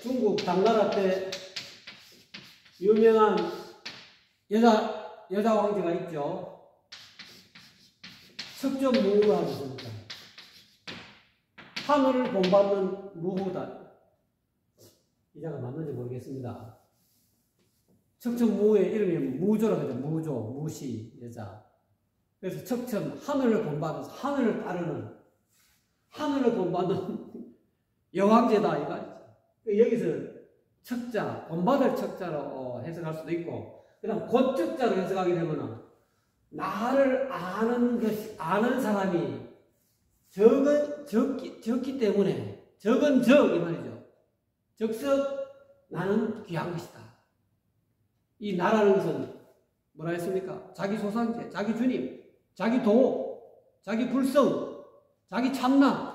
중국 당나라 때 유명한 여자 왕자가 있죠. 척전무후라고 있습니다. 하늘을 본받는 무후다. 이자가 맞는지 모르겠습니다. 척천무후의 이름이 무조라고 하죠. 무조, 무시, 여자. 그래서 척천, 하늘을 본받아서 하늘을 따르는, 하늘을 본받는 여왕제다 이거죠. 여기서 척자, 본받을 척자로 해석할 수도 있고, 그 다음 곧척자로 해석하게 되면은 나를 아는 사람이 적기 때문에, 적은 적, 이 말이죠. 적석 나는 귀한 것이다. 이 나라는 것은 뭐라 했습니까? 자기 소상제, 자기 주님, 자기 도, 자기 불성, 자기 참나.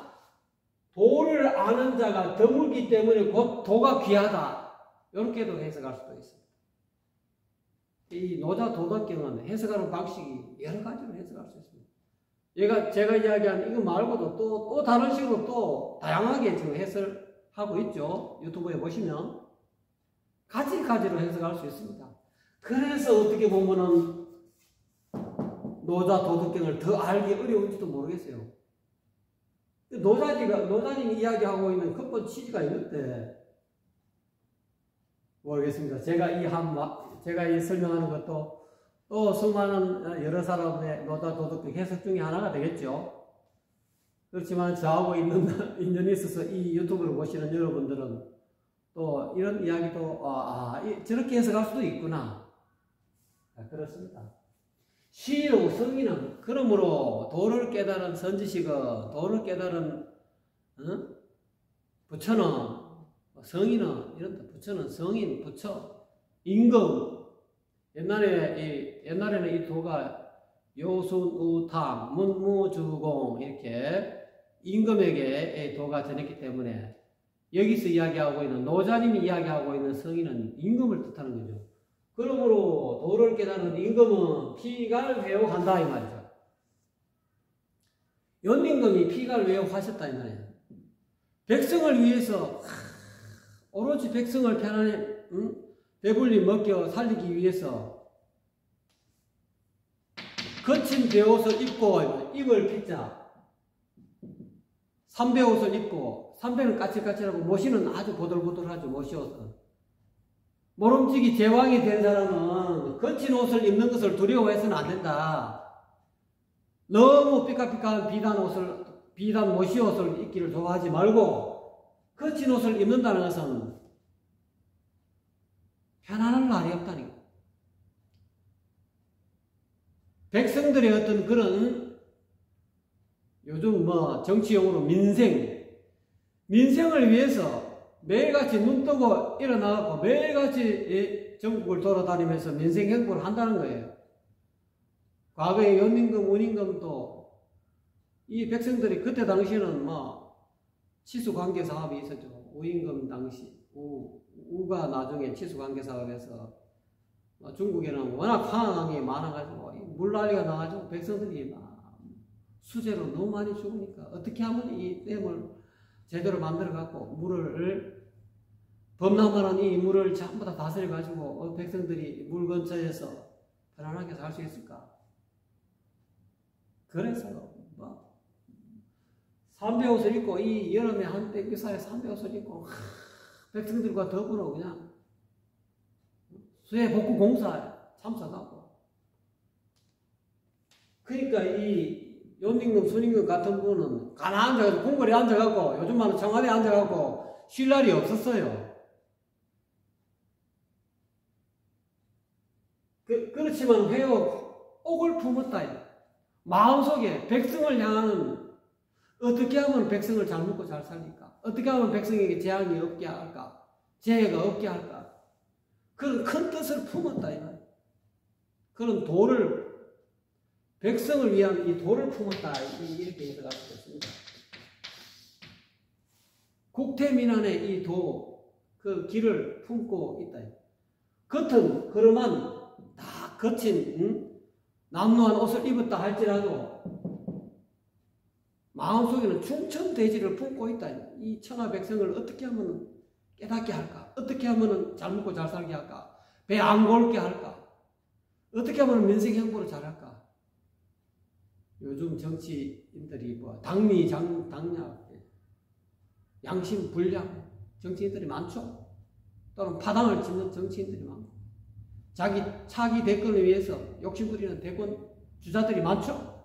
도를 아는 자가 드물기 때문에 곧 도가 귀하다. 이렇게도 해석할 수도 있습니다. 이 노자 도덕경은 해석하는 방식이 여러 가지로 해석할 수 있습니다. 제가 이야기한 이거 말고도 또 다른 식으로 또 다양하게 지금 해석하고 있죠. 유튜브에 보시면 가지가지로 해석할 수 있습니다. 그래서 어떻게 보면은 노자 도덕경을 더 알기 어려운지도 모르겠어요. 노자님이 이야기하고 있는 근본 취지가 있는데 모르겠습니다. 제가 이 설명하는 것도 또 수많은 여러 사람의 노자 도덕경 해석 중에 하나가 되겠죠. 그렇지만 저하고 있는 인연이 있어서 이 유튜브를 보시는 여러분들은 또 이런 이야기도 저렇게 해석할 수도 있구나. 그렇습니다. 시로 성인은 그러므로 도를 깨달은 선지식은 도를 깨달은 부처는 성인은 이런다. 부처는 성인, 부처, 임금. 옛날에는 이 도가 요순우탕, 문무주공 이렇게 임금에게 도가 전했기 때문에 여기서 이야기하고 있는 노자님이 이야기하고 있는 성인은 임금을 뜻하는 거죠. 그러므로 도를 깨닫는 임금은 피갈 회옥한다 이 말이죠. 연임금이 피갈 회옥하셨다 이 말이에요. 백성을 위해서 오로지 백성을 편안히 배불리 먹여 살리기 위해서 거친 배옷을 입고 입을 피자 삼배옷을 입고 삼배는 까칠까칠하고 모시는 아주 보들보들하죠. 모시옷은 모름지기 제왕이 된 사람은 거친 옷을 입는 것을 두려워해서는 안 된다. 너무 삐까삐까한 비단 모시옷을 입기를 좋아하지 말고 거친 옷을 입는다는 것은 편안할 날이 없다니까. 백성들의 어떤 그런 요즘 정치용어로 민생을 위해서 매일같이 눈 뜨고 일어나고 매일같이 전국을 돌아다니면서 민생 행보를 한다는 거예요. 과거에 연임금, 운임금도 이 백성들이 그때 당시에는 치수관계 사업이 있었죠. 우임금 당시 우가 나중에 치수관계 사업에서 중국에는 워낙 황항이 많아가지고 물난리가 나가지고 백성들이 수재로 너무 많이 죽으니까 어떻게 하면 이 댐을 제대로 만들어갖고 물을 범람하는 이 물을 전부 다 다스려가지고 백성들이 물 근처에서 편안하게 살 수 있을까? 그래서 삼배옷을 입고 이 여름에 한때 그 사이에 삼배옷을 입고 백성들과 더불어 그냥 수해 복구 공사에 참석하고. 그러니까 이 연임금, 순임금 같은 분은 가만히 앉아가지고 궁궐에 앉아갖고 요즘만은 청와대에 앉아갖고 쉴 날이 없었어요. 그렇지만 회옥 옥을 품었다. 마음속에 백성을 향하는 어떻게 하면 백성을 잘 먹고 잘 살릴까? 어떻게 하면 백성에게 재앙이 없게 할까? 재해가 없게 할까? 그런 큰 뜻을 품었다. 그런 도를 백성을 위한 이 도를 품었다. 이렇게 해석할 수 있습니다. 국태민안의 이 도, 그 길을 품고 있다. 겉은 그러만 다 거친 남루한 옷을 입었다 할지라도 마음속에는 충천대지를 품고 있다. 이 천하 백성을 어떻게 하면 깨닫게 할까? 어떻게 하면 잘 먹고 잘 살게 할까? 배 안 골게 할까? 어떻게 하면 면세경보를 잘할까? 요즘 정치인들이 뭐 당략, 양심 불량 정치인들이 많죠. 또는 파당을 짓는 정치인들이 많고, 자기 차기 대권을 위해서 욕심부리는 대권 주자들이 많죠.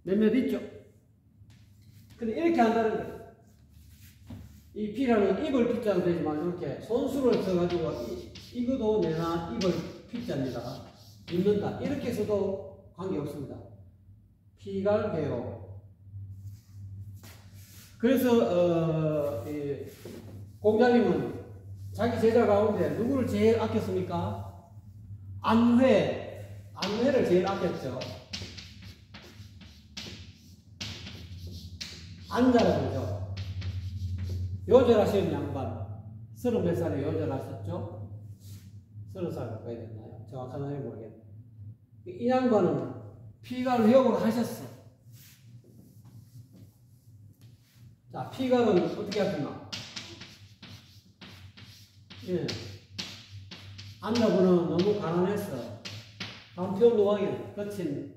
몇몇 있죠. 근데 이렇게 한다는 거예요. 이 피라는 입을 피자도 되지만 이렇게 손수를 써가지고 이거도 내나 입을 피자입니다. 입는다. 이렇게 해서도 관계없습니다. 피갈배요. 그래서 공자님은 자기 제자 가운데 누구를 제일 아꼈습니까? 안회를 제일 아꼈죠. 안자라고죠. 요절하시는 양반, 30몇 살에 요절하셨죠? 30살 가까이 됐나요? 정확한 나이 모르겠네요. 이 양반은 피갈 회복을 하셨어. 자, 피갈은 어떻게 하셨나? 예. 안자분은 너무 가난했어. 한편노왕이 거친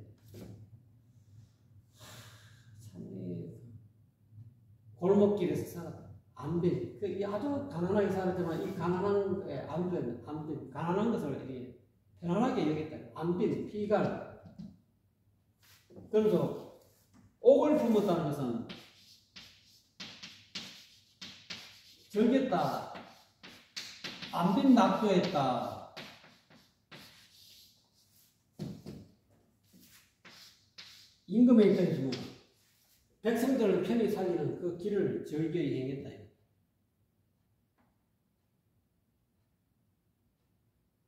골목길에서 살았다. 안빈. 아주 가난하게 살았지만 이 가난한 안빈, 가난한 것을 이렇게 편안하게 여겼다. 안빈, 피갈. 그래서 옥을 품었다는 것은 즐겼다. 안빈 낙도했다. 임금의 입장에서는 백성들을 편히 살리는 그 길을 절교히 행했다.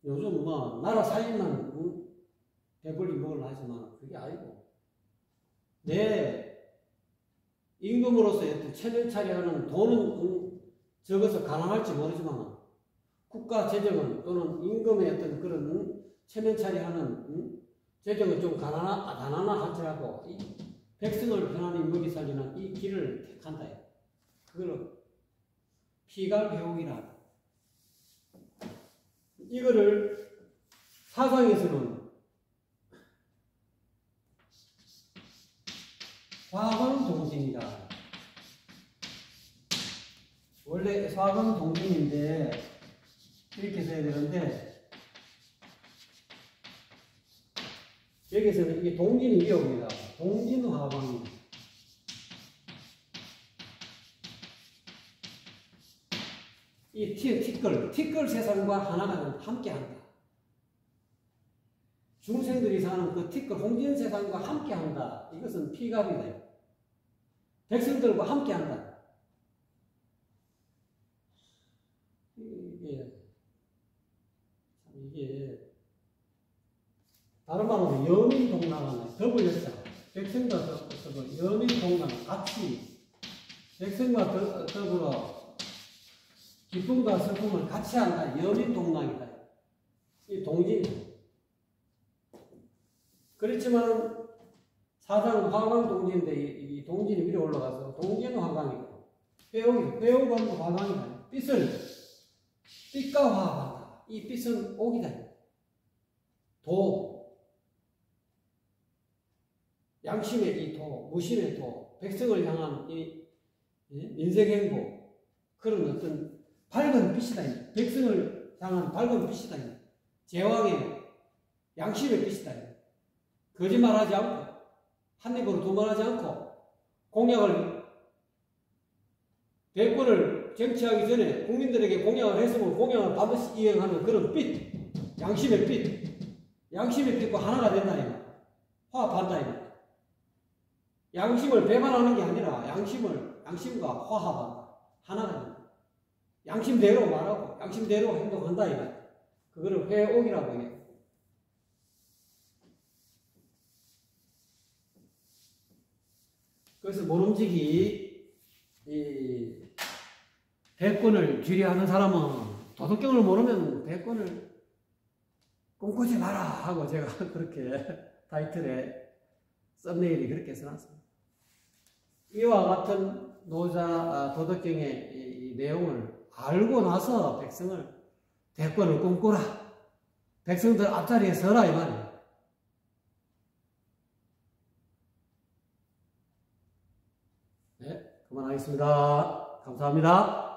요즘 뭐 나라 살림만 배불리 먹으려 하지만 그게 아니고 내 임금으로서 어떤 체면차리하는 돈은 적어서 가난할지 모르지만 국가 재정은 또는 임금의 어떤 그런 체면차리하는 재정은 좀 가난하 할지라도 이 백성을 편안히 먹이 살리는 이 길을 택한다. 그걸 피갈배옥이라. 이거를 사상에서는 화광동진이다. 원래 화광동진인데 이렇게 써야 되는데 여기서는 이게 동진이 위험입니다. 동진화광. 이 티끌 세상과 하나가 함께한다. 중생들이 사는 그 티끌 홍진 세상과 함께한다. 이것은 피갑이다. 백성들과 함께한다. 이게 다른 말로 여민동락하네. 더블였자. 백성과 더불어 여민동락 같이 백성과 더불어 기쁨과 슬픔을 같이 한다. 여민동락이다. 이 동진. 그렇지만 사상 화광동진인데 이 동진이 위로 올라가서 동진은 화광이고 회옥은 화광이다. 빛과 화합한다. 이 빛은 옥이다. 도. 양심의 이 도, 무심의 도, 백성을 향한 이 인생행복, 그런 어떤 밝은 빛이다. 백성을 향한 밝은 빛이다. 제왕의 양심의 빛이다. 거짓말하지 않고, 한 입으로 두 말 하지 않고, 대권을 쟁취하기 전에 국민들에게 공약을 했으면 공약을 반드시 이행하는 그런 빛, 양심의 빛, 양심의 빛과 하나가 된다. 화합한다. 양심을 배반하는 게 아니라 양심과 화합한다. 하나가 된다. 양심대로 말하고 양심대로 행동한다. 이거야. 그거를 회옥이라고 해. 그래서 모름지기 이 대권을 쥐려하는 사람은 도덕경을 모르면 대권을 꿈꾸지 마라 하고 제가 그렇게 타이틀에 썸네일이 그렇게 써놨습니다. 이와 같은 노자 도덕경의 이 내용을 알고 나서 백성을 대권을 꿈꾸라. 백성들 앞자리에 서라 이 말이에요. 네, 그만하겠습니다. 감사합니다.